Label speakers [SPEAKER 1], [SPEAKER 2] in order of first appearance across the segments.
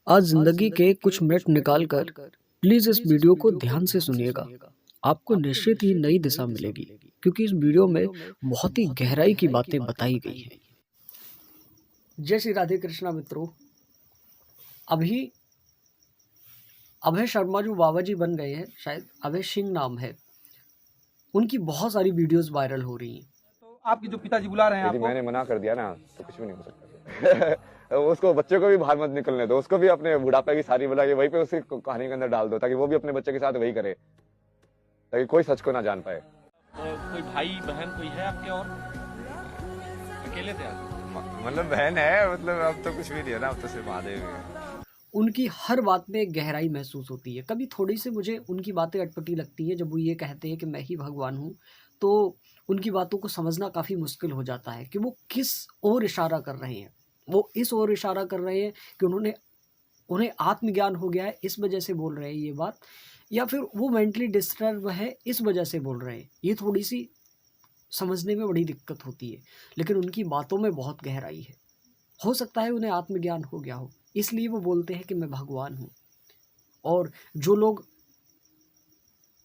[SPEAKER 1] आज जिंदगी के कुछ मिनट निकाल कर प्लीज इस वीडियो को ध्यान से सुनिएगा। आपको निश्चित ही नई दिशा मिलेगी, क्योंकि इस वीडियो में बहुत ही गहराई की बातें बताई गई हैं। जय श्री राधे कृष्णा मित्रों। अभी अभय शर्मा जो बाबा जी बन गए हैं, शायद अभय सिंह नाम है, उनकी बहुत सारी वीडियोस वायरल हो रही हैं।
[SPEAKER 2] तो आपके जो पिताजी बुला रहे हैं
[SPEAKER 3] यदि
[SPEAKER 2] आपको,
[SPEAKER 3] मैंने मना कर दिया ना तो कुछ भी नहीं हो सकता। उसको बच्चे को भी बाहर मत निकलने दो, उसको भी अपने बुढ़ापे की सारी बुला के वहीं पे उसी कहानी के अंदर डाल दो, ताकि वो भी अपने बच्चे के साथ वही करे, ताकि कोई सच को ना जान पाए।
[SPEAKER 2] कोई भाई बहन कोई है आपके और अकेले थे आप?
[SPEAKER 3] मतलब बहन है, मतलब अब तो कुछ भी नहीं है ना, अब तो सिर्फ महादेव है।
[SPEAKER 1] उनकी हर बात में गहराई महसूस होती है। कभी थोड़ी सी मुझे उनकी बातें अटपटी लगती हैं, जब वो ये कहते हैं कि मैं ही भगवान हूँ, तो उनकी बातों को समझना काफ़ी मुश्किल हो जाता है कि वो किस ओर इशारा कर रहे हैं। वो इस ओर इशारा कर रहे हैं कि उन्हें आत्मज्ञान हो गया है, इस वजह से बोल रहे हैं ये बात, या फिर वो मेंटली डिस्टर्ब है इस वजह से बोल रहे हैं। ये थोड़ी सी समझने में बड़ी दिक्कत होती है, लेकिन उनकी बातों में बहुत गहराई है। हो सकता है उन्हें आत्मज्ञान हो गया हो, इसलिए वो बोलते हैं कि मैं भगवान हूँ। और जो लोग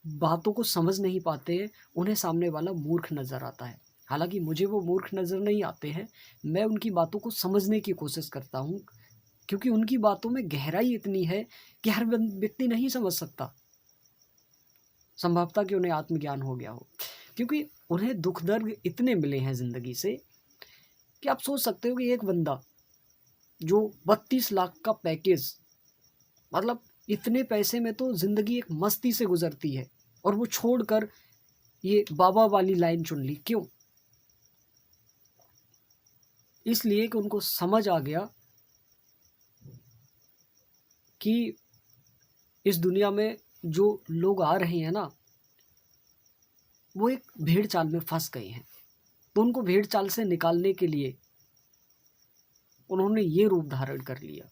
[SPEAKER 1] बातों को समझ नहीं पाते हैं, उन्हें सामने वाला मूर्ख नज़र आता है। हालांकि मुझे वो मूर्ख नज़र नहीं आते हैं, मैं उनकी बातों को समझने की कोशिश करता हूँ, क्योंकि उनकी बातों में गहराई इतनी है कि हर व्यक्ति नहीं समझ सकता। संभवतः कि उन्हें आत्मज्ञान हो गया हो, क्योंकि उन्हें दुख दर्द इतने मिले हैं ज़िंदगी से कि आप सोच सकते हो कि एक बंदा जो 32 लाख का पैकेज, मतलब इतने पैसे में तो ज़िंदगी एक मस्ती से गुजरती है, और वो छोड़कर ये बाबा वाली लाइन चुन ली। क्यों? इसलिए कि उनको समझ आ गया कि इस दुनिया में जो लोग आ रहे हैं ना, वो एक भेड़ चाल में फंस गए हैं। तो उनको भेड़ चाल से निकालने के लिए उन्होंने ये रूप धारण कर लिया।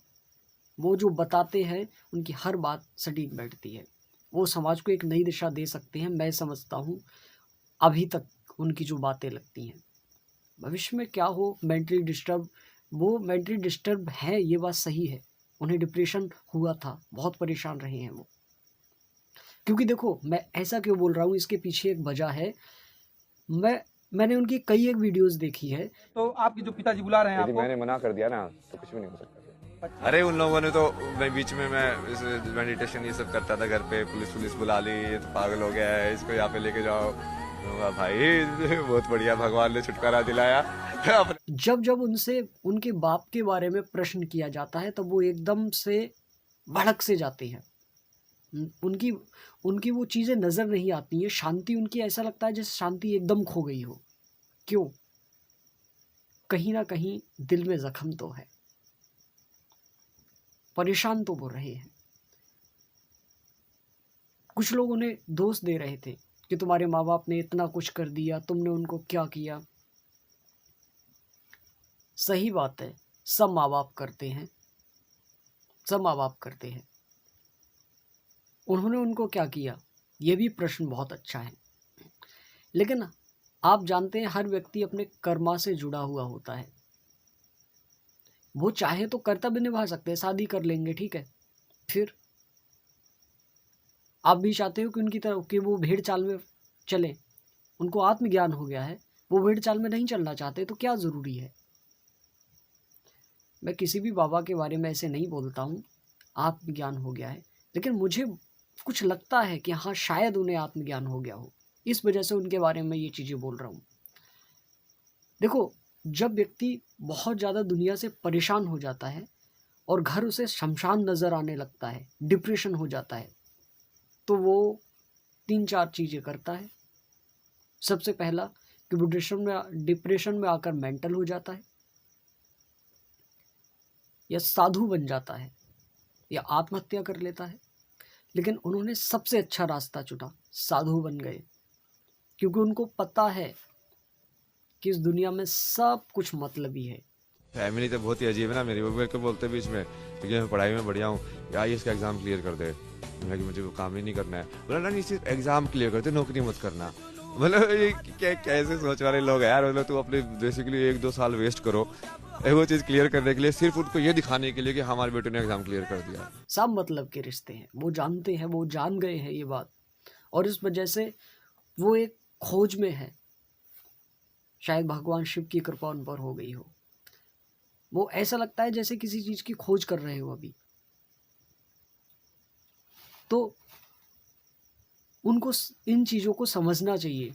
[SPEAKER 1] वो जो बताते हैं उनकी हर बात सटीक बैठती है। वो समाज को एक नई दिशा दे सकते हैं, मैं समझता हूँ। अभी तक उनकी जो बातें लगती हैं, भविष्य में क्या हो, मेंटली डिस्टर्ब, वो मेंटली डिस्टर्ब है, ये बात सही है। उन्हें डिप्रेशन हुआ था, बहुत परेशान रहे हैं वो। क्योंकि देखो, मैं ऐसा क्यों बोल रहा हूँ, इसके पीछे एक वजह है। मैंने उनकी कई एक वीडियोस देखी है।
[SPEAKER 2] तो आपके जो पिताजी बुला रहे हैं
[SPEAKER 3] यदि
[SPEAKER 2] आपको,
[SPEAKER 3] मैंने मना कर दिया ना तो कुछ भी नहीं हो सकता।
[SPEAKER 4] अरे उन लोगों ने तो मैं बीच में मैं मेडिटेशन ये सब करता था घर पे, पुलिस बुला ली, ये तो पागल हो गया है, इसको यहाँ पे लेके जाओ। भाई बहुत बढ़िया, भगवान ने छुटकारा दिलाया।
[SPEAKER 1] जब उनसे उनके बाप के बारे में प्रश्न किया जाता है, तब वो एकदम से भड़क से जाते हैं। उनकी उनकी वो चीज़ें नज़र नहीं आती हैं। शांति उनकी, ऐसा लगता है जैसे शांति एकदम खो गई हो। क्यों? कहीं ना कहीं दिल में जख्म तो है, परेशान तो वो रहे हैं। कुछ लोग उन्हें दोष दे रहे थे कि तुम्हारे माँ बाप ने इतना कुछ कर दिया, तुमने उनको क्या किया। सही बात है, सब माँ बाप करते हैं, सब माँ बाप करते हैं। उन्होंने उनको क्या किया, ये भी प्रश्न बहुत अच्छा है। लेकिन आप जानते हैं, हर व्यक्ति अपने कर्मा से जुड़ा हुआ होता है। वो चाहे तो कर्तव्य निभा सकते हैं, शादी कर लेंगे, ठीक है। फिर आप भी चाहते हो कि उनकी तरह कि वो भेड़ चाल में चले। उनको आत्मज्ञान हो गया है, वो भेड़ चाल में नहीं चलना चाहते, तो क्या ज़रूरी है। मैं किसी भी बाबा के बारे में ऐसे नहीं बोलता हूँ, आत्मज्ञान हो गया है, लेकिन मुझे कुछ लगता है कि हाँ, शायद उन्हें आत्मज्ञान हो गया हो, इस वजह से उनके बारे में ये चीज़ें बोल रहा हूँ। देखो, जब व्यक्ति बहुत ज़्यादा दुनिया से परेशान हो जाता है और घर उसे शमशान नज़र आने लगता है, डिप्रेशन हो जाता है, तो वो 3-4 चीज़ें करता है। सबसे पहला कि वो डिप्रेशन में आकर मेंटल हो जाता है, या साधु बन जाता है, या आत्महत्या कर लेता है। लेकिन उन्होंने सबसे अच्छा रास्ता चुना, साधु बन गए, क्योंकि उनको पता है कि इस दुनिया में सब कुछ मतलबी है।
[SPEAKER 4] फैमिली तो बहुत ही अजीब है ना मेरी, वो मेरे को बोलते बीच में कि मैं पढ़ाई में बढ़िया हूँ, या इसका एग्जाम क्लियर कर दे। मैं कि मुझे वो काम ही नहीं करना है। बोला ना, नहीं एग्जाम क्लियर कर दे, नौकरी मत करना। मतलब ये कैसे सोच वाले लोग हैं यार। मतलब तू अपने बेसिकली 1-2 साल वेस्ट करो, वो चीज़ क्लियर करने के लिए, सिर्फ उनको ये दिखाने के लिए कि हमारे बेटे ने एग्ज़ाम क्लियर कर दिया।
[SPEAKER 1] सब मतलब के रिश्ते हैं, वो जानते हैं, वो जान गए हैं ये बात, और इस वजह से वो एक खोज में है। शायद भगवान शिव की कृपा उन पर हो गई हो। वो ऐसा लगता है जैसे किसी चीज़ की खोज कर रहे हो अभी। तो उनको इन चीज़ों को समझना चाहिए,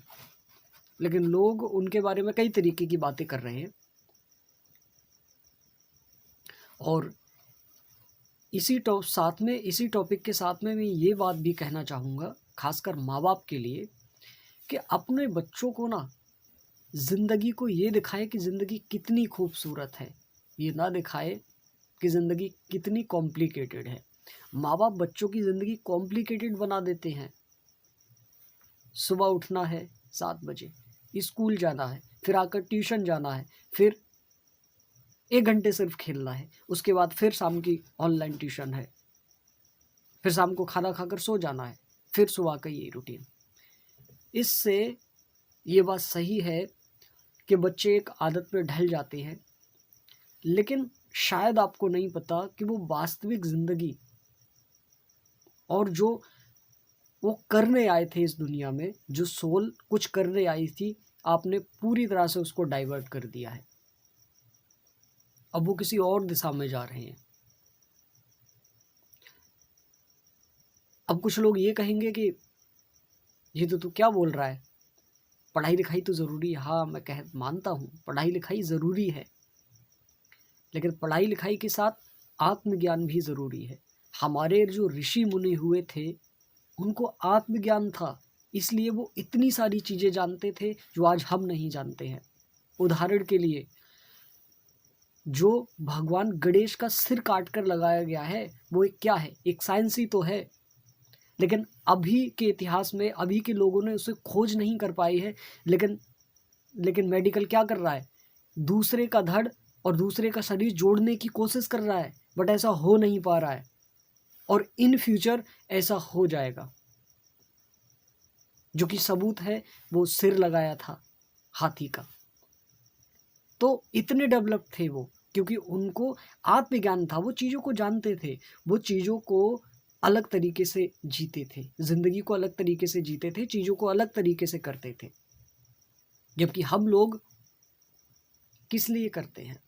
[SPEAKER 1] लेकिन लोग उनके बारे में कई तरीके की बातें कर रहे हैं। और इसी टॉपिक के साथ में मैं ये बात भी कहना चाहूँगा, खासकर माँ बाप के लिए, कि अपने बच्चों को ना ज़िंदगी को ये दिखाए कि ज़िंदगी कितनी खूबसूरत है, ये ना दिखाए कि ज़िंदगी कितनी कॉम्प्लिकेटेड है। माँ बाप बच्चों की ज़िंदगी कॉम्प्लिकेटेड बना देते हैं। सुबह उठना है 7 बजे, स्कूल जाना है, फिर आकर ट्यूशन जाना है, फिर 1 घंटे सिर्फ खेलना है, उसके बाद फिर शाम की ऑनलाइन ट्यूशन है, फिर शाम को खाना खाकर सो जाना है, फिर सुबह का ये रूटीन। इससे ये बात सही है कि बच्चे एक आदत में ढल जाते हैं, लेकिन शायद आपको नहीं पता कि वो वास्तविक ज़िंदगी और जो वो करने आए थे इस दुनिया में, जो सोल कुछ करने आई थी, आपने पूरी तरह से उसको डाइवर्ट कर दिया है। अब वो किसी और दिशा में जा रहे हैं। अब कुछ लोग ये कहेंगे कि ये तो तू क्या बोल रहा है, पढ़ाई लिखाई तो ज़रूरी है। हाँ, मैं मानता हूँ पढ़ाई लिखाई ज़रूरी है, लेकिन पढ़ाई लिखाई के साथ आत्मज्ञान भी ज़रूरी है। हमारे जो ऋषि मुनि हुए थे, उनको आत्मज्ञान था, इसलिए वो इतनी सारी चीज़ें जानते थे जो आज हम नहीं जानते हैं। उदाहरण के लिए, जो भगवान गणेश का सिर काट कर लगाया गया है, वो एक क्या है? एक साइंस ही तो है, लेकिन अभी के इतिहास में अभी के लोगों ने उसे खोज नहीं कर पाई है। लेकिन मेडिकल क्या कर रहा है? दूसरे का धड़ और दूसरे का शरीर जोड़ने की कोशिश कर रहा है, बट ऐसा हो नहीं पा रहा है, और इन फ्यूचर ऐसा हो जाएगा। जो कि सबूत है, वो सिर लगाया था हाथी का। तो इतने डेवलप थे वो, क्योंकि उनको आत्मज्ञान था, वो चीज़ों को जानते थे, वो चीज़ों को अलग तरीके से जीते थे, ज़िंदगी को अलग तरीके से जीते थे, चीज़ों को अलग तरीके से करते थे। जबकि हम लोग किस लिए करते हैं?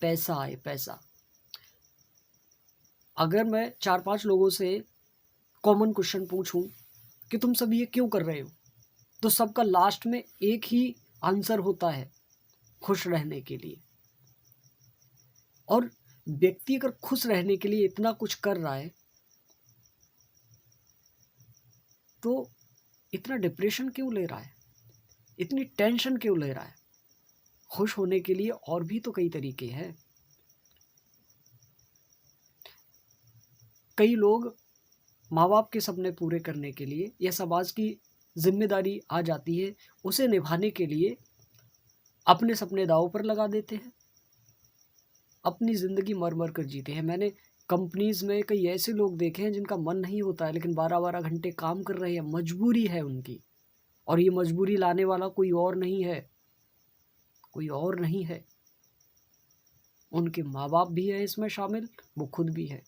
[SPEAKER 1] पैसा आए, पैसा। अगर मैं 4-5 लोगों से कॉमन क्वेश्चन पूछूं कि तुम सब ये क्यों कर रहे हो, तो सबका लास्ट में एक ही आंसर होता है, खुश रहने के लिए। और व्यक्ति अगर खुश रहने के लिए इतना कुछ कर रहा है, तो इतना डिप्रेशन क्यों ले रहा है, इतनी टेंशन क्यों ले रहा है? खुश होने के लिए और भी तो कई तरीके हैं। कई लोग माँ बाप के सपने पूरे करने के लिए या समाज की जिम्मेदारी आ जाती है, उसे निभाने के लिए अपने सपने दांव पर लगा देते हैं, अपनी ज़िंदगी मर मर कर जीते हैं। मैंने कंपनीज़ में कई ऐसे लोग देखे हैं जिनका मन नहीं होता है, लेकिन 12-12 घंटे काम कर रहे हैं, मजबूरी है उनकी, और ये मजबूरी लाने वाला कोई और नहीं है, कोई और नहीं है। उनके माँ बाप भी है इसमें शामिल, वो खुद भी है।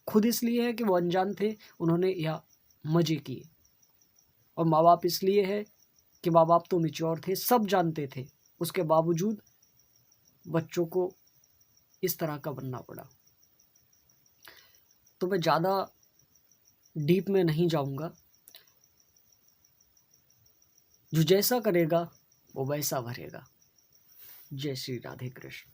[SPEAKER 1] खुद इसलिए है कि वो अनजान थे, उन्होंने या मज़े किए, और माँ बाप इसलिए है कि माँ बाप तो मैच्योर थे, सब जानते थे, उसके बावजूद बच्चों को इस तरह का बनना पड़ा। तो मैं ज़्यादा डीप में नहीं जाऊंगा। जो जैसा करेगा वो वैसा भरेगा। जय श्री राधे कृष्ण।